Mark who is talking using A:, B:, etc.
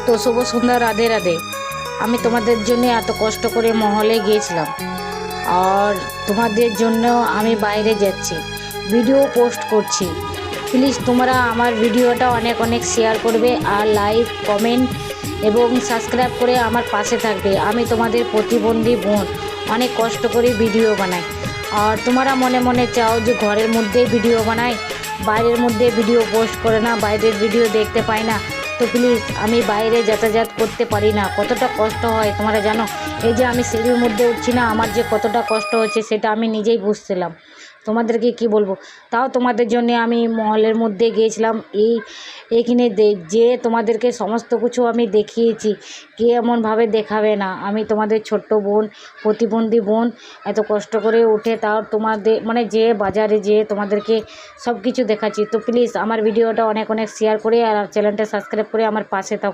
A: তো শুভ সন্ধ্যা, রাধে রাধে। আমি তোমাদের জন্য এত কষ্ট করে মহলে গিয়েছিলাম, আর তোমাদের জন্য আমি বাইরে যাচ্ছি, ভিডিও পোস্ট করছি। প্লিজ তোমরা আমার ভিডিওটা অনেক অনেক শেয়ার করবে, আর লাইক, কমেন্ট এবং সাবস্ক্রাইব করে আমার পাশে থাকবে। আমি তোমাদের প্রতিবন্ধী বোন, অনেক কষ্ট করে ভিডিও বানাই। আর তোমরা মনে মনে চাও যে ঘরের মধ্যে ভিডিও বানাই, বাইরের মধ্যে ভিডিও পোস্ট করে না, বাইরের ভিডিও দেখতে পাই না। তো প্লিজ, আমি বাইরে যাতায়াত করতে পারি না, কতটা কষ্ট হয় তোমরা জানো। এই যে আমি সিঁড়ির মধ্যে উঠছি না, আমার যে কতটা কষ্ট হচ্ছে সেটা আমি নিজেই বুঝছিলাম। তোমাদেরকে কি বলবো। তাও তোমাদের জন্য আমি মহলের মধ্যে গিয়েছিলাম, এইখানে যে তোমাদেরকে সমস্ত কিছু আমি দেখিয়েছি। কে এমনভাবে দেখাবে না। আমি তোমাদের ছোট্ট বোন, প্রতিবন্ধী বোন, এত কষ্ট করে উঠে তাও তোমাদের মানে যে বাজারে যেয়ে তোমাদেরকে সব কিছু দেখাচ্ছি। তো প্লিজ আমার ভিডিওটা অনেক অনেক শেয়ার করে আর চ্যানেলটা সাবস্ক্রাইব করে আমার পাশে থাকো।